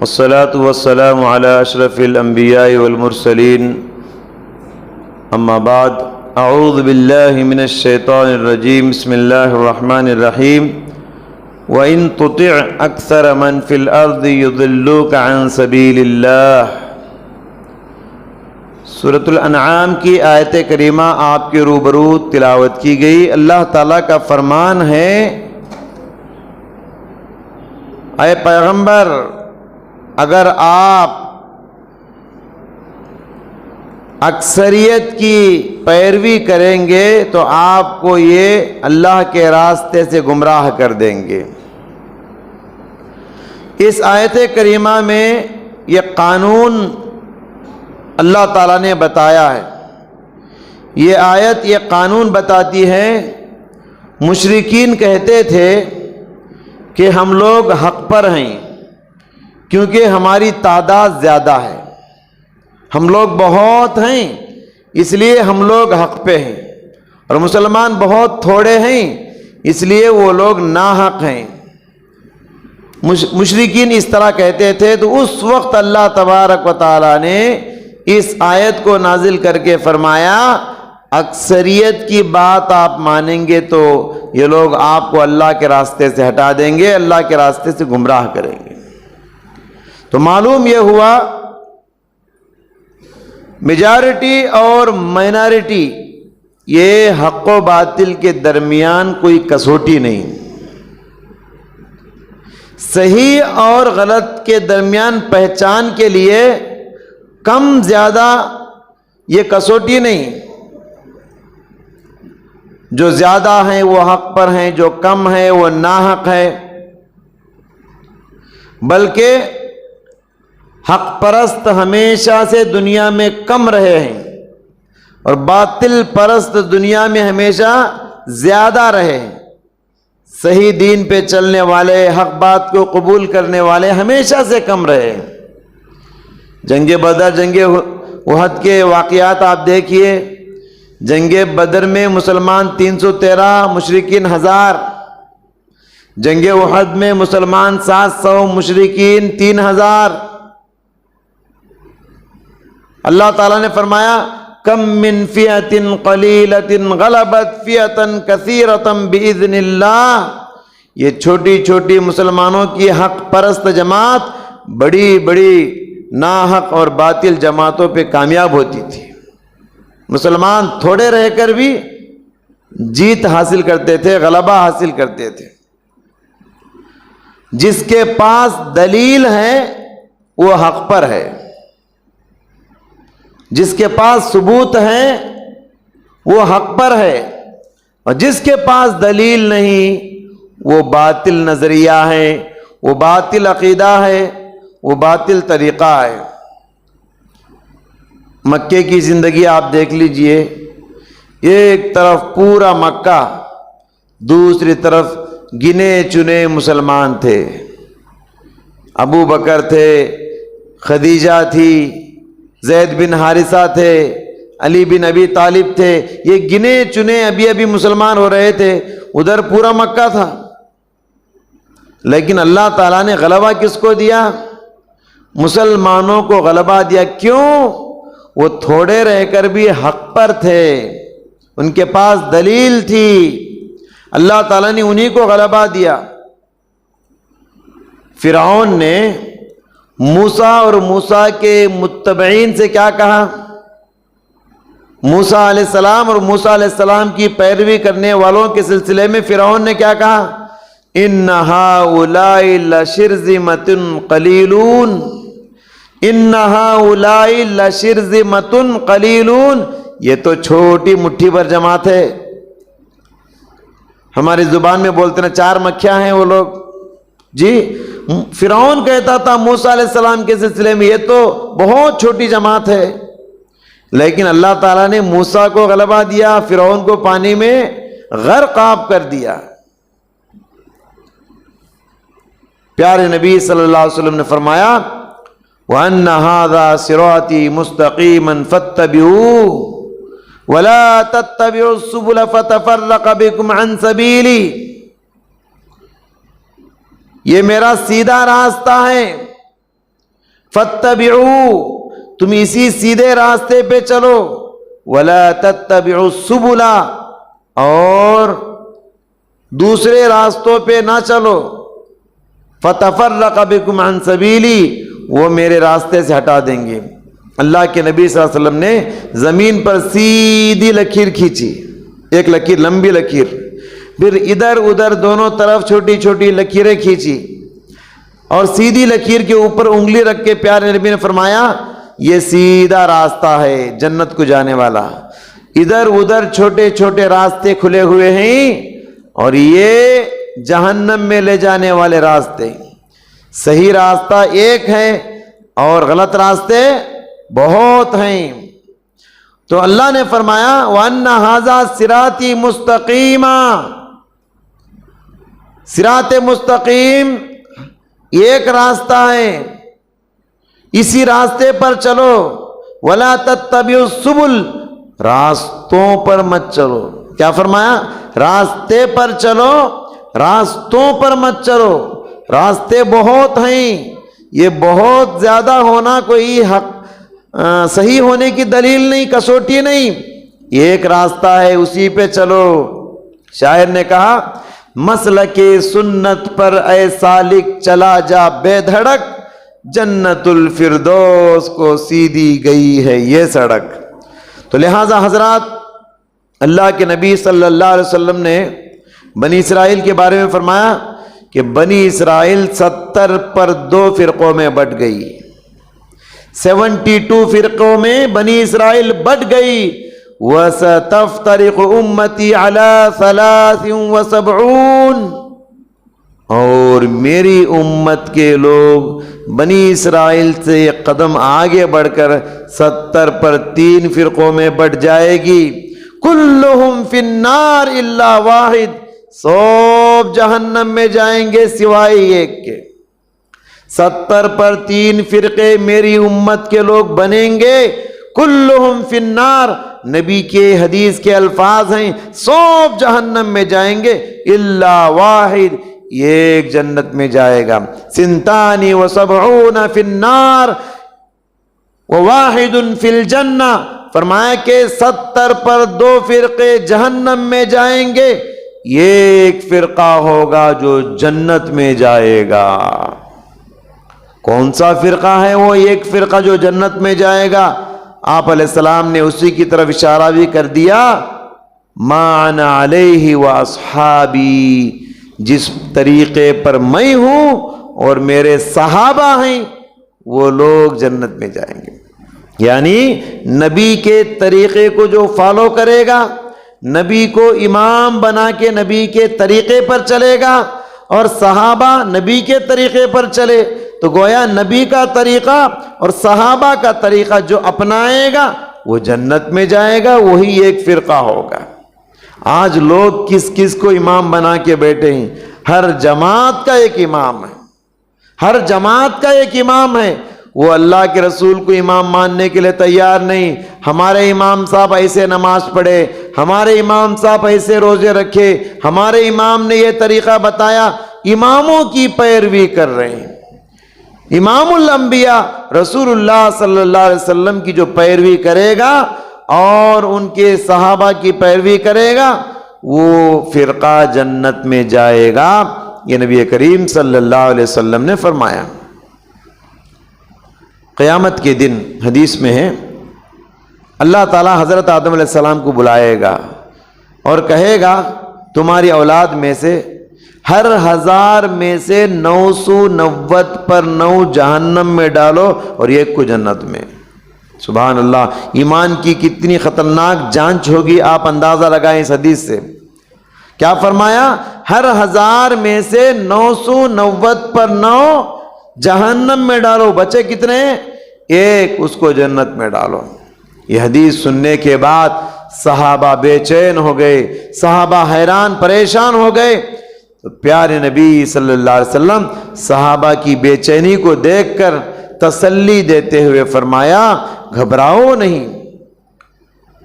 والصلاة والسلام على أشرف الأنبياء والمرسلين أما بعد أعوذ بالله من الشيطان الرجيم بسم الله الرحمن الرحيم وإن تطع أكثر من في الأرض يضلوك عن سبيل الله۔ سورۃ الانعام کی آیت کریمہ آپ کے روبرو تلاوت کی گئی۔ اللہ تعالیٰ کا فرمان ہے، اے پیغمبر، اگر آپ اکثریت کی پیروی کریں گے تو آپ کو یہ اللہ کے راستے سے گمراہ کر دیں گے۔ اس آیت کریمہ میں یہ قانون اللہ تعالیٰ نے بتایا ہے۔ یہ آیت یہ قانون بتاتی ہے، مشرکین کہتے تھے کہ ہم لوگ حق پر ہیں کیونکہ ہماری تعداد زیادہ ہے، ہم لوگ بہت ہیں اس لیے ہم لوگ حق پہ ہیں، اور مسلمان بہت تھوڑے ہیں اس لیے وہ لوگ ناحق ہیں۔ مشرکین اس طرح کہتے تھے، تو اس وقت اللہ تبارک و تعالیٰ نے اس آیت کو نازل کر کے فرمایا، اکثریت کی بات آپ مانیں گے تو یہ لوگ آپ کو اللہ کے راستے سے ہٹا دیں گے، اللہ کے راستے سے گمراہ کریں گے۔ تو معلوم یہ ہوا میجارٹی اور مائنارٹی یہ حق و باطل کے درمیان کوئی کسوٹی نہیں، صحیح اور غلط کے درمیان پہچان کے لیے کم زیادہ یہ کسوٹی نہیں۔ جو زیادہ ہیں وہ حق پر ہیں، جو کم ہے وہ ناحق ہے، بلکہ حق پرست ہمیشہ سے دنیا میں کم رہے ہیں اور باطل پرست دنیا میں ہمیشہ زیادہ رہے ہیں۔ صحیح دین پہ چلنے والے، حق بات کو قبول کرنے والے ہمیشہ سے کم رہے ہیں۔ جنگ بدر، جنگ احد کے واقعات آپ دیکھیے۔ جنگ بدر میں مسلمان 313، مشرکین 1000۔ جنگ احد میں مسلمان 700، مشرکین 3000۔ اللہ تعالیٰ نے فرمایا، کم من فئۃ قلیلۃ غلبت فئۃ کثیرۃ باذن اللہ۔ یہ چھوٹی چھوٹی مسلمانوں کی حق پرست جماعت بڑی بڑی ناحق اور باطل جماعتوں پہ کامیاب ہوتی تھی۔ مسلمان تھوڑے رہ کر بھی جیت حاصل کرتے تھے، غلبہ حاصل کرتے تھے۔ جس کے پاس دلیل ہے وہ حق پر ہے، جس کے پاس ثبوت ہے وہ حق پر ہے، اور جس کے پاس دلیل نہیں وہ باطل نظریہ ہے، وہ باطل عقیدہ ہے، وہ باطل طریقہ ہے۔ مکے کی زندگی آپ دیکھ لیجئے، ایک طرف پورا مکہ، دوسری طرف گنے چنے مسلمان تھے۔ ابو بکر تھے، خدیجہ تھی، زید بن حارثہ تھے، علی بن ابی طالب تھے۔ یہ گنے چنے ابھی مسلمان ہو رہے تھے، ادھر پورا مکہ تھا۔ لیکن اللہ تعالیٰ نے غلبہ کس کو دیا؟ مسلمانوں کو غلبہ دیا۔ کیوں؟ وہ تھوڑے رہ کر بھی حق پر تھے، ان کے پاس دلیل تھی، اللہ تعالیٰ نے انہی کو غلبہ دیا۔ فرعون نے موسیٰ اور موسیٰ کے متبعین سے کیا کہا؟ موسیٰ علیہ السلام اور موسیٰ علیہ السلام کی پیروی کرنے والوں کے سلسلے میں فرعون نے کیا کہا؟ ان ہؤلاء لشرذمۃ قلیلون، ان ہؤلاء لشرذمۃ قلیلون، یہ تو چھوٹی مٹھی بھر جماعت ہے۔ ہماری زبان میں بولتے ہیں 4 مکھیاں ہیں وہ لوگ۔ جی، فرعون کہتا تھا موسیٰ علیہ السلام کے سلسلے میں، یہ تو بہت چھوٹی جماعت ہے، لیکن اللہ تعالیٰ نے موسیٰ کو غلبہ دیا، فرعون کو پانی میں غرقاب کر دیا۔ پیارے نبی صلی اللہ علیہ وسلم نے فرمایا، وَأَنَّ هَذَا صِرَاطِي مُسْتَقِيمًا فَاتَّبِعُوهُ وَلَا تَتَّبِعُوا السُّبُلَ فَتَفَرَّقَ بِكُمْ عَنْ سَبِيلِهِ۔ یہ میرا سیدھا راستہ ہے، فاتبعوا، تم اسی سیدھے راستے پہ چلو، ولا تتبعوا السبل، اور دوسرے راستوں پہ نہ چلو، فتفرق بکم عن سبیلی، وہ میرے راستے سے ہٹا دیں گے۔ اللہ کے نبی صلی اللہ علیہ وسلم نے زمین پر سیدھی لکیر کھینچی، ایک لکیر، لمبی لکیر، پھر ادھر ادھر دونوں طرف چھوٹی چھوٹی لکیریں کھینچی، اور سیدھی لکیر کے اوپر انگلی رکھ کے پیارے نبی نے فرمایا یہ سیدھا راستہ ہے جنت کو جانے والا، ادھر ادھر چھوٹے چھوٹے راستے کھلے ہوئے ہیں اور یہ جہنم میں لے جانے والے راستے۔ صحیح راستہ ایک ہے اور غلط راستے بہت ہیں۔ تو اللہ نے فرمایا وَأَنَّ هَذَا صِرَاطِي مُسْتَقِيمًا، صراط مستقیم ایک راستہ ہے، اسی راستے پر چلو، وَلَا تَتَّبِعُوا السُّبُلَ، راستوں پر مت چلو۔ کیا فرمایا؟ راستے پر چلو، راستوں پر مت چلو۔ راستے بہت ہیں، یہ بہت زیادہ ہونا کوئی صحیح ہونے کی دلیل نہیں، کسوٹی نہیں، ایک راستہ ہے اسی پہ چلو۔ شاعر نے کہا مسلک سنت پر اے سالک چلا جا بے دھڑک، جنت الفردوس کو سیدھی گئی ہے یہ سڑک۔ تو لہٰذا حضرات، اللہ کے نبی صلی اللہ علیہ وسلم نے بنی اسرائیل کے بارے میں فرمایا کہ بنی اسرائیل 70 پر 2 فرقوں میں بٹ گئی، 72 فرقوں میں بنی اسرائیل بٹ گئی۔ وَسَتَفْتَرِقُ أُمَّتِي عَلَى 73، اور میری امت کے لوگ بنی اسرائیل سے قدم آگے بڑھ کر 70 پر 3 فرقوں میں بٹ جائے گی۔ کلہم فی النار الا واحد، سب جہنم میں جائیں گے سوائے ایک کے۔ 70 پر 3 فرقے میری امت کے لوگ بنیں گے، کلہم فی النار، نبی کے حدیث کے الفاظ ہیں سب جہنم میں جائیں گے الا واحد، ایک جنت میں جائے گا۔ 72 فی النار وواحد فی الجنہ، فرمایا کہ 70 پر 2 فرقے جہنم میں جائیں گے، ایک فرقہ ہوگا جو جنت میں جائے گا۔ کون سا فرقہ ہے وہ ایک فرقہ جو جنت میں جائے گا؟ آپ علیہ السلام نے اسی کی طرف اشارہ بھی کر دیا، ما انا علیہ واصحابی، جس طریقے پر میں ہوں اور میرے صحابہ ہیں وہ لوگ جنت میں جائیں گے۔ یعنی نبی کے طریقے کو جو فالو کرے گا، نبی کو امام بنا کے نبی کے طریقے پر چلے گا، اور صحابہ نبی کے طریقے پر چلے، تو گویا نبی کا طریقہ اور صحابہ کا طریقہ جو اپنائے گا وہ جنت میں جائے گا، وہی ایک فرقہ ہوگا۔ آج لوگ کس کس کو امام بنا کے بیٹھے ہیں؟ ہر جماعت کا ایک امام ہے، ہر جماعت کا ایک امام ہے، وہ اللہ کے رسول کو امام ماننے کے لیے تیار نہیں۔ ہمارے امام صاحب ایسے نماز پڑھے، ہمارے امام صاحب ایسے روزے رکھے، ہمارے امام نے یہ طریقہ بتایا، اماموں کی پیروی کر رہے ہیں۔ امام الانبیاء رسول اللہ صلی اللہ علیہ وسلم کی جو پیروی کرے گا اور ان کے صحابہ کی پیروی کرے گا، وہ فرقہ جنت میں جائے گا، یہ نبی کریم صلی اللہ علیہ وسلم نے فرمایا۔ قیامت کے دن حدیث میں ہے اللہ تعالیٰ حضرت آدم علیہ السلام کو بلائے گا اور کہے گا تمہاری اولاد میں سے ہر 1000 میں سے 990 پر 9 جہنم میں ڈالو اور ایک کو جنت میں۔ سبحان اللہ، ایمان کی کتنی خطرناک جانچ ہوگی، آپ اندازہ لگائیں اس حدیث سے۔ کیا فرمایا؟ ہر 1000 میں سے 990 پر 9 جہنم میں ڈالو، بچے کتنے؟ ایک، اس کو جنت میں ڈالو۔ یہ حدیث سننے کے بعد صحابہ بے چین ہو گئے، صحابہ حیران پریشان ہو گئے۔ تو پیارے نبی صلی اللہ علیہ وسلم صحابہ کی بے چینی کو دیکھ کر تسلی دیتے ہوئے فرمایا گھبراؤ نہیں،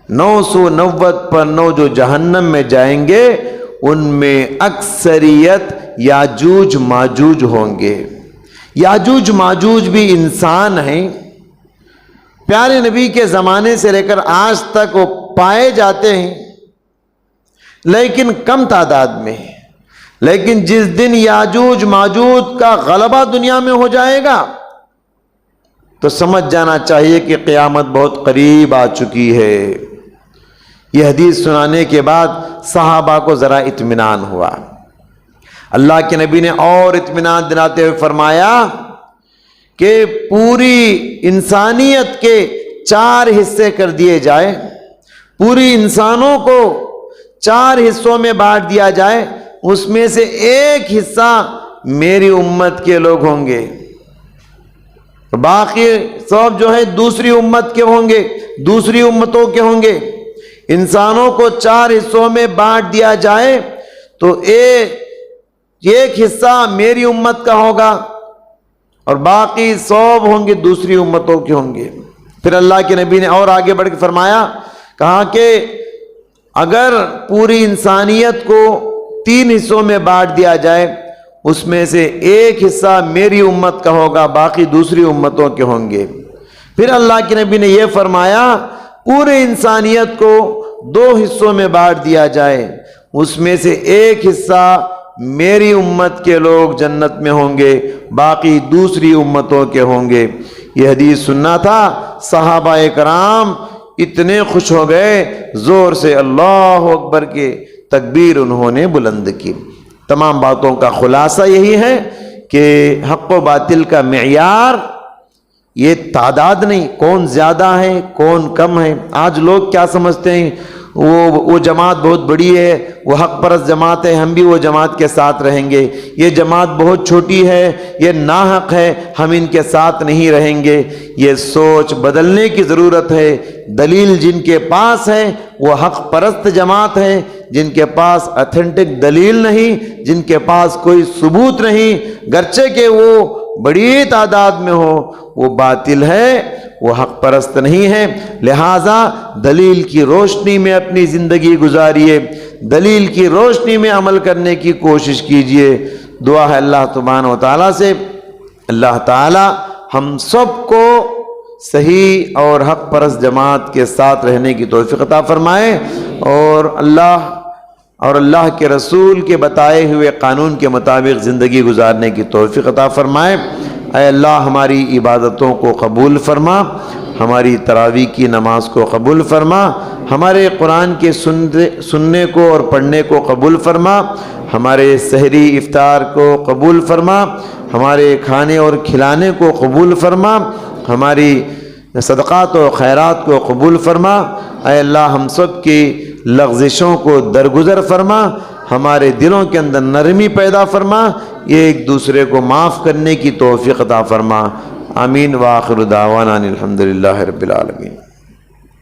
990 پر 9 جو جہنم میں جائیں گے ان میں اکثریت یاجوج ماجوج ہوں گے۔ یاجوج ماجوج بھی انسان ہیں، پیارے نبی کے زمانے سے لے کر آج تک وہ پائے جاتے ہیں، لیکن کم تعداد میں۔ لیکن جس دن یاجوج ماجوج کا غلبہ دنیا میں ہو جائے گا تو سمجھ جانا چاہیے کہ قیامت بہت قریب آ چکی ہے۔ یہ حدیث سنانے کے بعد صحابہ کو ذرا اطمینان ہوا۔ اللہ کے نبی نے اور اطمینان دلاتے ہوئے فرمایا کہ پوری انسانیت کے 4 حصے کر دیے جائے، پوری انسانوں کو 4 حصوں میں بانٹ دیا جائے، اس میں سے ایک حصہ میری امت کے لوگ ہوں گے، باقی سب جو ہے دوسری امت کے ہوں گے، دوسری امتوں کے ہوں گے۔ انسانوں کو 4 حصوں میں بانٹ دیا جائے تو ایک حصہ میری امت کا ہوگا اور باقی سب ہوں گے دوسری امتوں کے ہوں گے۔ پھر اللہ کے نبی نے اور آگے بڑھ کے فرمایا، کہا کہ اگر پوری انسانیت کو 3 حصوں میں بانٹ دیا جائے، اس میں سے ایک حصہ میری امت کا ہوگا، باقی دوسری امتوں کے ہوں گے۔ پھر اللہ کے نبی نے یہ فرمایا، پورے انسانیت کو 2 حصوں میں بانٹ دیا جائے، اس میں سے ایک حصہ میری امت کے لوگ جنت میں ہوں گے، باقی دوسری امتوں کے ہوں گے۔ یہ حدیث سننا تھا، صحابہ کرام اتنے خوش ہو گئے، زور سے اللہ اکبر کے تکبیر انہوں نے بلند کی۔ تمام باتوں کا خلاصہ یہی ہے کہ حق و باطل کا معیار یہ تعداد نہیں، کون زیادہ ہے کون کم ہے۔ آج لوگ کیا سمجھتے ہیں، وہ جماعت بہت بڑی ہے، وہ حق پرست جماعت ہے، ہم بھی وہ جماعت کے ساتھ رہیں گے۔ یہ جماعت بہت چھوٹی ہے، یہ ناحق ہے، ہم ان کے ساتھ نہیں رہیں گے۔ یہ سوچ بدلنے کی ضرورت ہے۔ دلیل جن کے پاس ہے وہ حق پرست جماعت ہے، جن کے پاس اتھینٹک دلیل نہیں، جن کے پاس کوئی ثبوت نہیں، گرچہ کہ وہ بڑی تعداد میں ہو، وہ باطل ہے، وہ حق پرست نہیں ہے۔ لہٰذا دلیل کی روشنی میں اپنی زندگی گزاریے، دلیل کی روشنی میں عمل کرنے کی کوشش کیجیے۔ دعا ہے اللہ سبحانہ و تعالیٰ سے، اللہ تعالیٰ ہم سب کو صحیح اور حق پرست جماعت کے ساتھ رہنے کی توفیق عطا فرمائے، اور اللہ کے رسول کے بتائے ہوئے قانون کے مطابق زندگی گزارنے کی توفیق عطا فرمائے۔ اے اللہ ہماری عبادتوں کو قبول فرما، ہماری تراویح کی نماز کو قبول فرما، ہمارے قرآن کے سننے کو اور پڑھنے کو قبول فرما، ہمارے سحری افطار کو قبول فرما، ہمارے کھانے اور کھلانے کو قبول فرما، ہماری صدقات و خیرات کو قبول فرما۔ اے اللہ ہم سب کی لغزشوں کو درگزر فرما، ہمارے دلوں کے اندر نرمی پیدا فرما، یہ ایک دوسرے کو معاف کرنے کی توفیق عطا فرما۔ آمین۔ وآخر دعوانا الحمدللہ رب العالمین۔